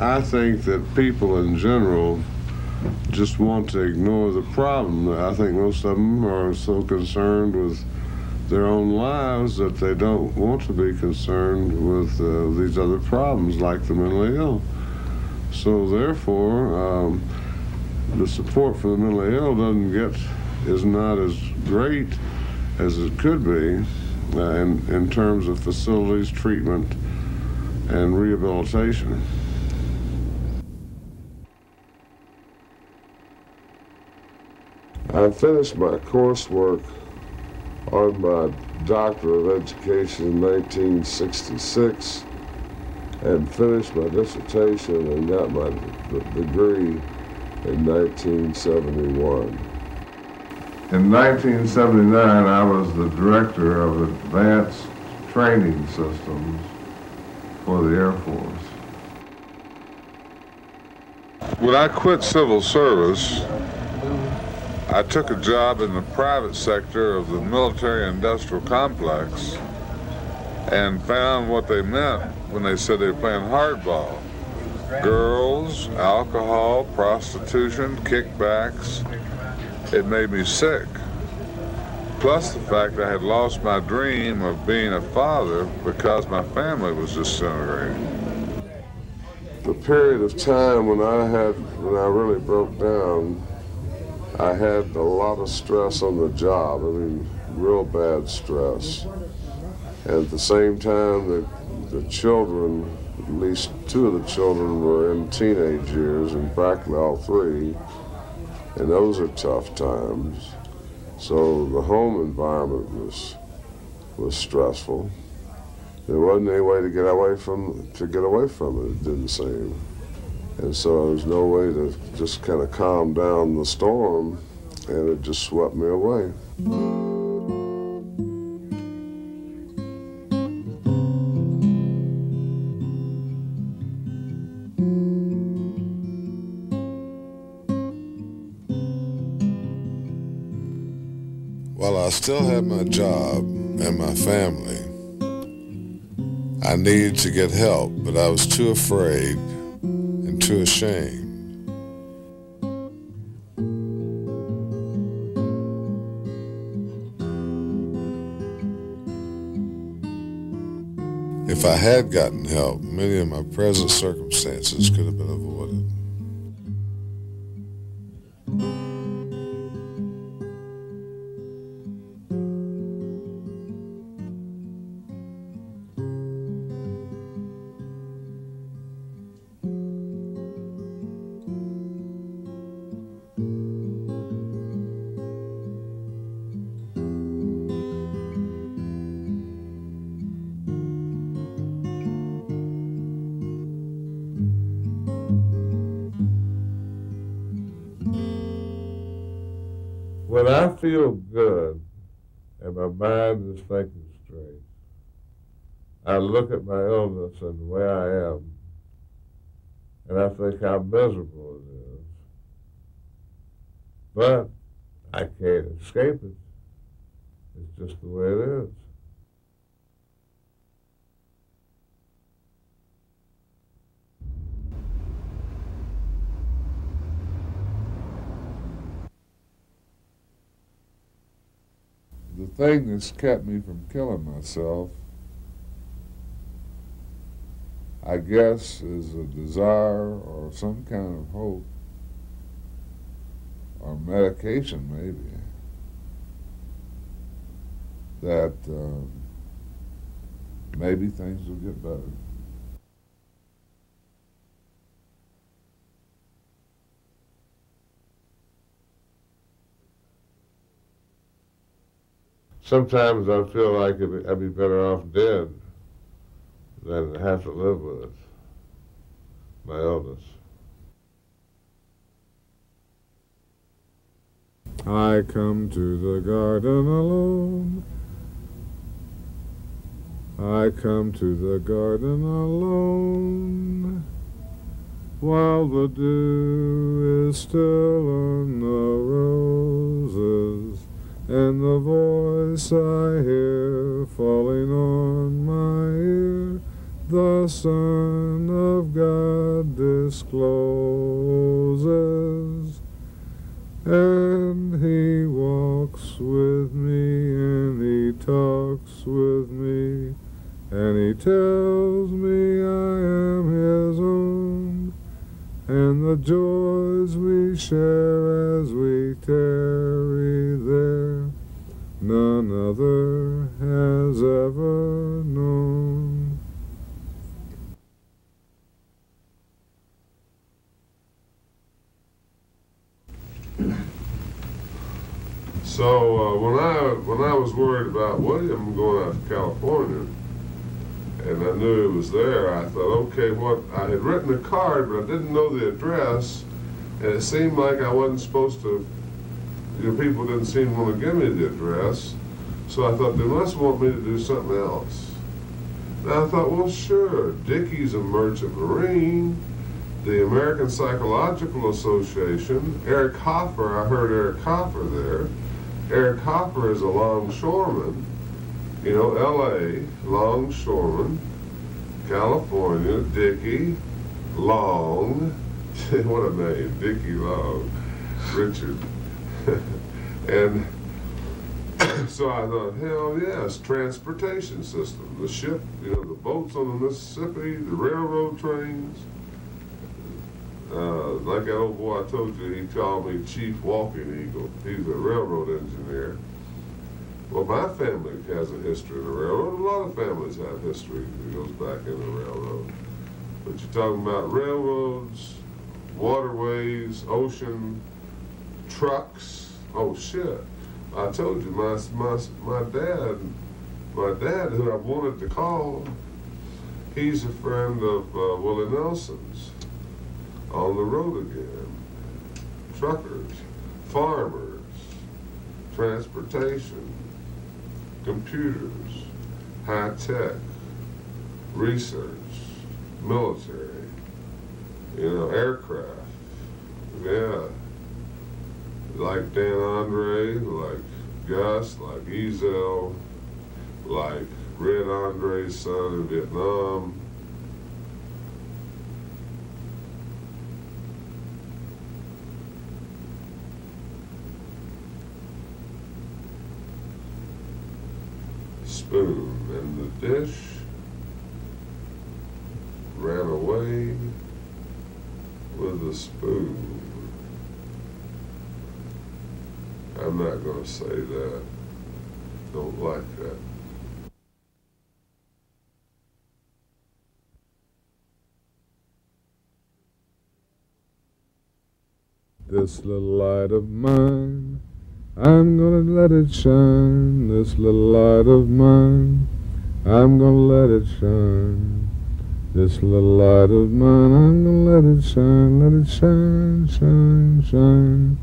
I think that people in general just want to ignore the problem. I think most of them are so concerned with their own lives that they don't want to be concerned with these other problems like the mentally ill. So therefore, the support for the mentally ill is not as great as it could be in terms of facilities, treatment, and rehabilitation. I finished my coursework on my Doctor of Education in 1966 and finished my dissertation and got my degree in 1971. In 1979, I was the director of Advanced Training Systems for the Air Force. When I quit civil service, I took a job in the private sector of the military-industrial complex and found what they meant when they said they were playing hardball. Girls, alcohol, prostitution, kickbacks. It made me sick. Plus the fact I had lost my dream of being a father because my family was disintegrating. The period of time when I really broke down, I had a lot of stress on the job. I mean, real bad stress. And at the same time, the children, at least two of the children were in teenage years, and practically all three, and those are tough times. So the home environment was stressful. There wasn't any way to get away from it, it didn't seem. And so there was no way to just kind of calm down the storm, and it just swept me away. While I still had my job and my family, I needed to get help, but I was too afraid and too ashamed. If I had gotten help, many of my present circumstances could have been avoided. When I feel good and my mind is thinking straight, I look at my illness and the way I am, and I think how miserable it is. But I can't escape it. It's just the way it is. The thing that's kept me from killing myself, I guess, is a desire or some kind of hope, or medication maybe, that maybe things will get better. Sometimes I feel like I'd be better off dead than have to live with it, my illness. I come to the garden alone. I come to the garden alone, while the dew is still on the roses, and the voice I hear falling on my ear the Son of God discloses, and he walks with me, and he talks with me, and he tells me I am his own, and the joys we share as we tarry there, none other has ever known. So when I was worried about William going out to California, and I knew he was there, I thought, okay, what I had written a card, but I didn't know the address, and it seemed like I wasn't supposed to. People didn't seem to want to give me the address, so I thought they must want me to do something else. And I thought, well, sure, Dickey's a merchant marine, the American Psychological Association, Eric Hoffer, I heard Eric Hoffer there. Eric Hoffer is a longshoreman, L.A., longshoreman, California, Dickey, Long, what a name, Dickey Long, Richard. And so I thought, hell yes, transportation system, the ship, the boats on the Mississippi, the railroad trains. Like that old boy I told you, he called me Chief Walking Eagle. He's a railroad engineer. Well, my family has a history in the railroad. A lot of families have history that goes back in the railroad. But you're talking about railroads, waterways, ocean, trucks. Oh shit! I told you, my dad, who I wanted to call, he's a friend of Willie Nelson's. On the road again. Truckers, farmers, transportation, computers, high tech, research, military, aircraft. Yeah. Like Dan Andre, like Gus, like Ezel, like Red Andre's son in Vietnam. Spoon and the dish ran away with the spoon. I'm not going to say that. Don't like that. This little light of mine, I'm gonna let it shine. This little light of mine, I'm gonna let it shine. This little light of mine, I'm gonna let it shine, shine, shine.